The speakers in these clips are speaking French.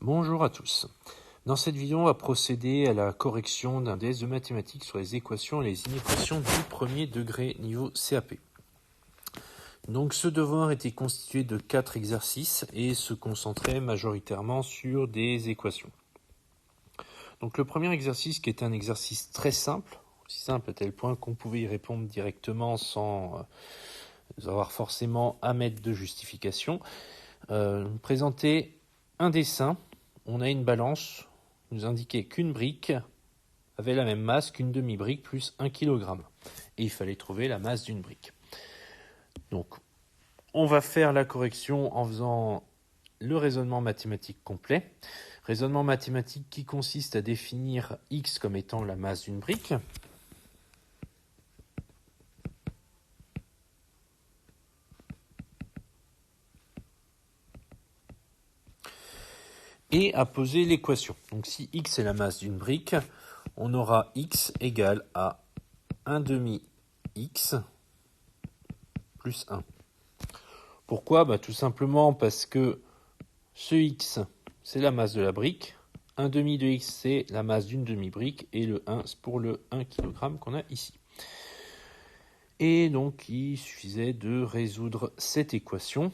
Bonjour à tous. Dans cette vidéo, on va procéder à la correction d'un DS de mathématiques sur les équations et les inéquations du premier degré niveau CAP. Donc ce devoir était constitué de 4 exercices et se concentrait majoritairement sur des équations. Donc le premier exercice, qui est un exercice très simple, aussi simple à tel point qu'on pouvait y répondre directement sans avoir forcément à mettre de justification, présentait un dessin. On a une balance, nous indiquait qu'une brique avait la même masse qu'une demi-brique plus 1 kg. Et il fallait trouver la masse d'une brique. Donc, on va faire la correction en faisant le raisonnement mathématique complet. Raisonnement mathématique qui consiste à définir x comme étant la masse d'une brique. Et à poser l'équation. Donc si x est la masse d'une brique, on aura x égale à 1 demi x plus 1. Pourquoi ? Tout simplement parce que ce x, c'est la masse de la brique, 1 demi de x, c'est la masse d'une demi-brique, et le 1, c'est pour le 1 kg qu'on a ici. Et donc, il suffisait de résoudre cette équation.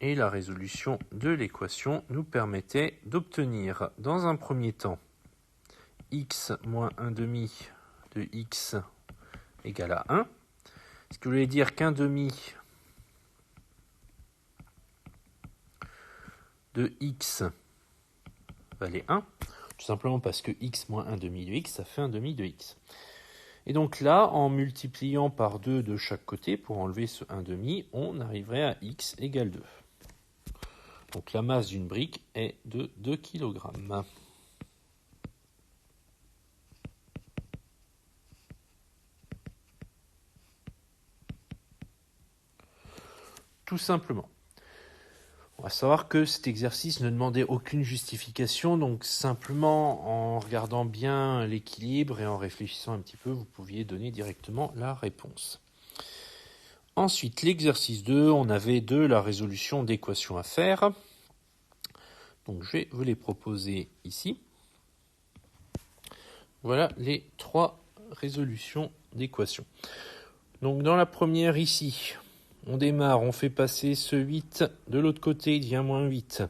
Et la résolution de l'équation nous permettait d'obtenir, dans un premier temps, x moins 1 demi de x égale à 1. Ce qui voulait dire qu'un demi de x valait 1, tout simplement parce que x moins 1 demi de x, ça fait 1 demi de x. Et donc là, en multipliant par 2 de chaque côté, pour enlever ce 1 demi, on arriverait à x égale 2. Donc la masse d'une brique est de 2 kg. Tout simplement. On va savoir que cet exercice ne demandait aucune justification, donc simplement en regardant bien l'équilibre et en réfléchissant un petit peu, vous pouviez donner directement la réponse. Ensuite, l'exercice 2, on avait la résolution d'équations à faire. Donc je vais vous les proposer ici. Voilà les 3 résolutions d'équations. Donc dans la première ici, on démarre, on fait passer ce 8 de l'autre côté, il devient moins 8.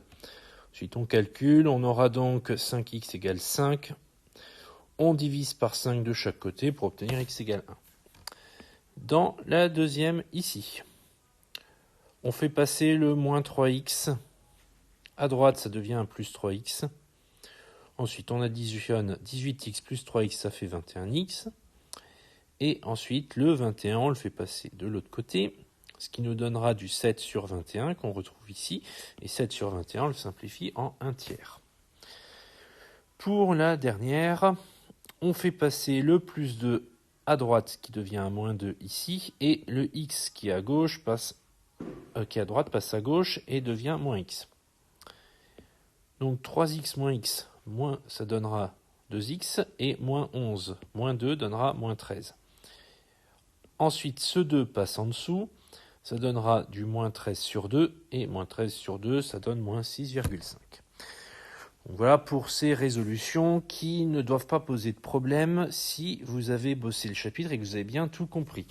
Ensuite on calcule, on aura donc 5x égale 5. On divise par 5 de chaque côté pour obtenir x égale 1. Dans la deuxième ici, on fait passer le moins 3x. À droite, ça devient un plus 3x. Ensuite, on additionne 18x plus 3x, ça fait 21x. Et ensuite, le 21, on le fait passer de l'autre côté, ce qui nous donnera du 7 sur 21 qu'on retrouve ici. Et 7 sur 21, on le simplifie en 1 tiers. Pour la dernière, on fait passer le plus 2 à droite, qui devient un moins 2 ici, et le x qui est à gauche qui est à droite passe à gauche et devient moins x. Donc 3x moins x, ça donnera 2x, et moins 11, moins 2 donnera moins 13. Ensuite, ce 2 passe en dessous, ça donnera du moins 13 sur 2, et moins 13 sur 2, ça donne moins 6,5. Donc voilà pour ces résolutions qui ne doivent pas poser de problème si vous avez bossé le chapitre et que vous avez bien tout compris.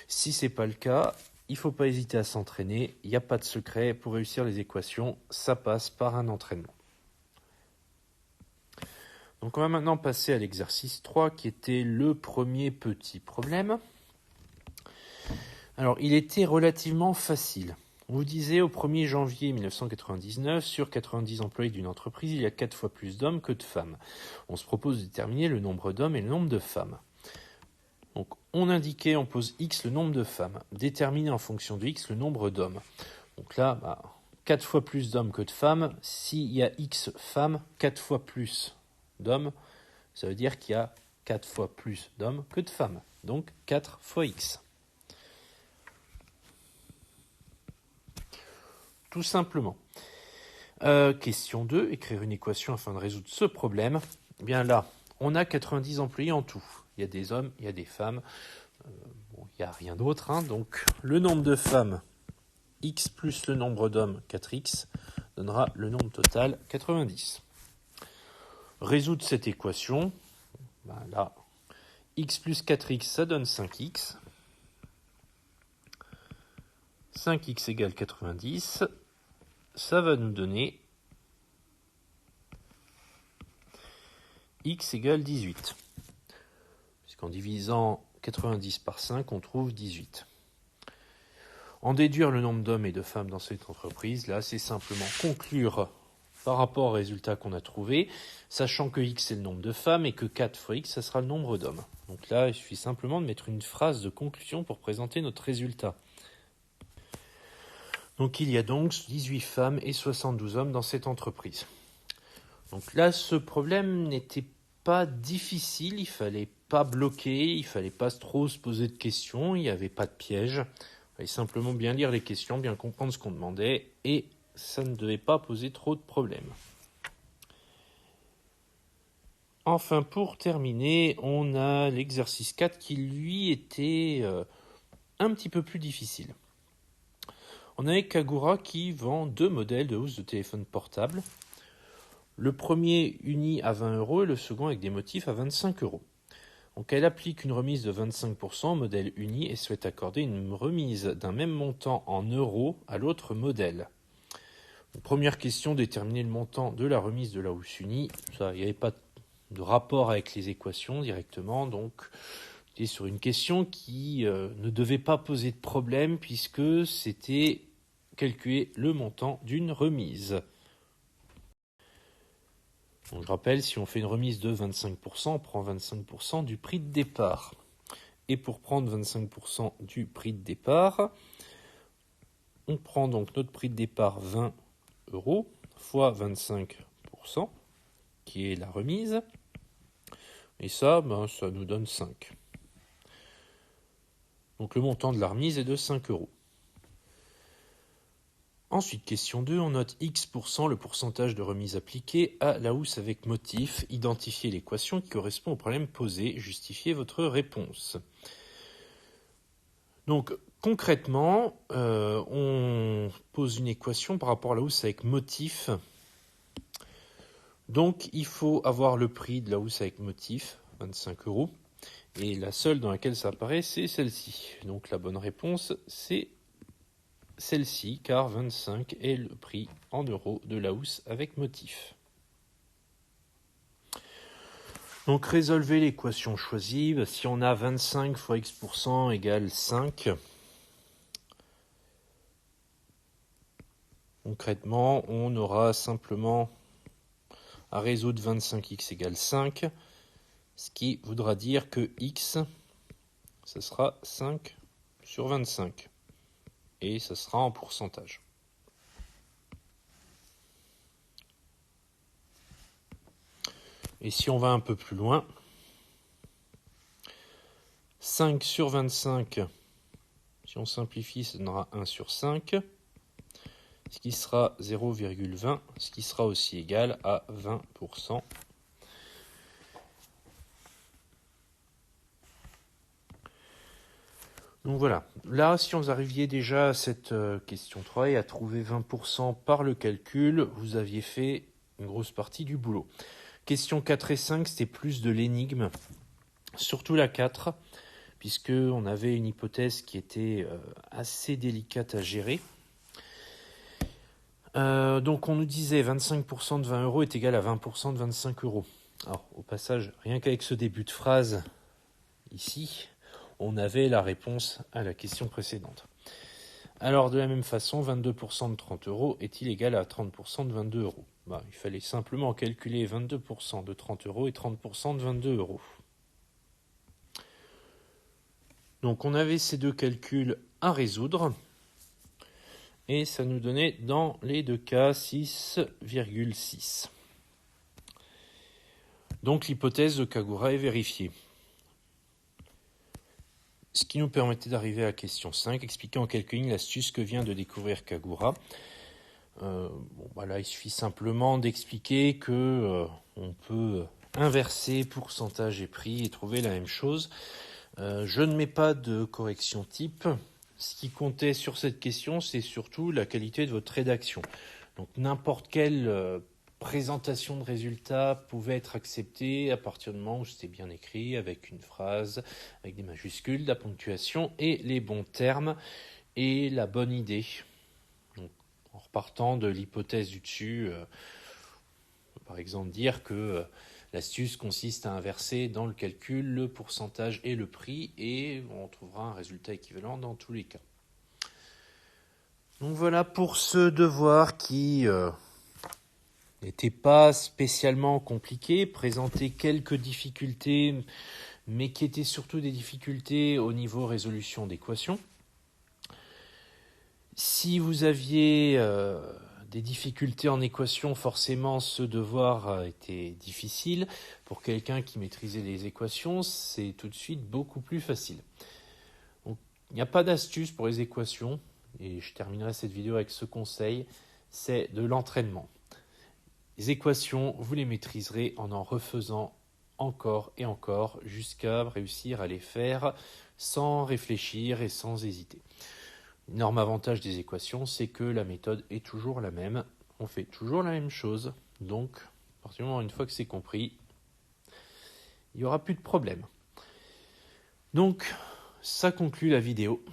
Si ce n'est pas le cas, il ne faut pas hésiter à s'entraîner, il n'y a pas de secret pour réussir les équations, ça passe par un entraînement. Donc on va maintenant passer à l'exercice 3 qui était le premier petit problème. Alors il était relativement facile. On vous disait au 1er janvier 1999, sur 90 employés d'une entreprise, il y a 4 fois plus d'hommes que de femmes. On se propose de déterminer le nombre d'hommes et le nombre de femmes. Donc on indiquait, on pose x le nombre de femmes, déterminer en fonction de x le nombre d'hommes. Donc là, 4 fois plus d'hommes que de femmes. S'il y a x femmes, 4 fois plus d'hommes, ça veut dire qu'il y a 4 fois plus d'hommes que de femmes. Donc 4 fois x. Tout simplement. Question 2, écrire une équation afin de résoudre ce problème. Eh bien là, on a 90 employés en tout. Il y a des hommes, il y a des femmes. Il n'y a rien d'autre. Donc le nombre de femmes x plus le nombre d'hommes 4x donnera le nombre total 90. Résoudre cette équation, là, x plus 4x, ça donne 5x. 5x égale 90. Ça va nous donner x égale 18. Puisqu'en divisant 90 par 5, on trouve 18. En déduire le nombre d'hommes et de femmes dans cette entreprise, là, c'est simplement conclure par rapport au résultat qu'on a trouvé, sachant que x c'est le nombre de femmes et que 4 fois x, ça sera le nombre d'hommes. Donc là, il suffit simplement de mettre une phrase de conclusion pour présenter notre résultat. Donc il y a donc 18 femmes et 72 hommes dans cette entreprise. Donc là, ce problème n'était pas difficile, il fallait pas bloquer, il fallait pas trop se poser de questions, il n'y avait pas de piège. Il fallait simplement bien lire les questions, bien comprendre ce qu'on demandait, et ça ne devait pas poser trop de problèmes. Enfin, pour terminer, on a l'exercice 4 qui, lui, était un petit peu plus difficile. On a Kagura qui vend 2 modèles de housse de téléphone portable. Le premier uni à 20 € et le second avec des motifs à 25 €. Donc elle applique une remise de 25% au modèle uni et souhaite accorder une remise d'un même montant en euros à l'autre modèle. Donc, première question, déterminer le montant de la remise de la housse unie. Ça, il n'y avait pas de rapport avec les équations directement, donc c'était sur une question qui ne devait pas poser de problème puisque c'était calculer le montant d'une remise. Donc, je rappelle, si on fait une remise de 25%, on prend 25% du prix de départ. Et pour prendre 25% du prix de départ, on prend donc notre prix de départ 20 € fois 25%, qui est la remise. Et ça, ça nous donne 5. Donc le montant de la remise est de 5 €. Ensuite, question 2, on note X%, le pourcentage de remise appliqué à la housse avec motif. Identifiez l'équation qui correspond au problème posé. Justifiez votre réponse. Donc, concrètement, on pose une équation par rapport à la housse avec motif. Donc, il faut avoir le prix de la housse avec motif, 25 €. Et la seule dans laquelle ça apparaît, c'est celle-ci. Donc, la bonne réponse, c'est celle-ci, car 25 est le prix en euros de la housse avec motif. Donc résolvez l'équation choisie. Si on a 25 fois x% égale 5, concrètement, on aura simplement à résoudre 25x égale 5, ce qui voudra dire que x, ce sera 5 sur 25. Et ça sera en pourcentage. Et si on va un peu plus loin, 5 sur 25, si on simplifie, ça donnera 1 sur 5, ce qui sera 0,20, ce qui sera aussi égal à 20%. Donc voilà, là si vous arriviez déjà à cette question 3 et à trouver 20% par le calcul, vous aviez fait une grosse partie du boulot. Question 4 et 5, c'était plus de l'énigme, surtout la 4, puisqu'on avait une hypothèse qui était assez délicate à gérer. Donc on nous disait 25% de 20 € est égal à 20% de 25 €. Alors au passage, rien qu'avec ce début de phrase ici, on avait la réponse à la question précédente. Alors de la même façon, 22% de 30 € est-il égal à 30% de 22 €? Il fallait simplement calculer 22% de 30 € et 30% de 22 €. Donc on avait ces deux calculs à résoudre. Et ça nous donnait dans les deux cas 6,6. Donc l'hypothèse de Kagura est vérifiée. Ce qui nous permettait d'arriver à la question 5, expliquer en quelques lignes l'astuce que vient de découvrir Kagura. Là, il suffit simplement d'expliquer que on peut inverser pourcentage et prix et trouver la même chose. Je ne mets pas de correction type. ce qui comptait sur cette question, c'est surtout la qualité de votre rédaction. Donc n'importe quelle présentation de résultats pouvait être acceptée à partir du moment où c'était bien écrit, avec une phrase, avec des majuscules, de la ponctuation et les bons termes et la bonne idée. Donc, en repartant de l'hypothèse du dessus, on peut par exemple dire que l'astuce consiste à inverser dans le calcul le pourcentage et le prix et on trouvera un résultat équivalent dans tous les cas. Donc voilà pour ce devoir qui n'était pas spécialement compliqué, présentait quelques difficultés, mais qui étaient surtout des difficultés au niveau résolution d'équations. Si vous aviez des difficultés en équation, forcément ce devoir était difficile. Pour quelqu'un qui maîtrisait les équations, c'est tout de suite beaucoup plus facile. Donc, il n'y a pas d'astuce pour les équations, et je terminerai cette vidéo avec ce conseil, c'est de l'entraînement. Les équations, vous les maîtriserez en refaisant encore et encore jusqu'à réussir à les faire sans réfléchir et sans hésiter. L'énorme avantage des équations, c'est que la méthode est toujours la même. On fait toujours la même chose. Donc, à partir du moment une fois que c'est compris, il n'y aura plus de problème. Donc, ça conclut la vidéo.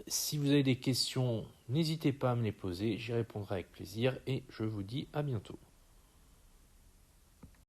Si vous avez des questions, n'hésitez pas à me les poser. J'y répondrai avec plaisir et je vous dis à bientôt.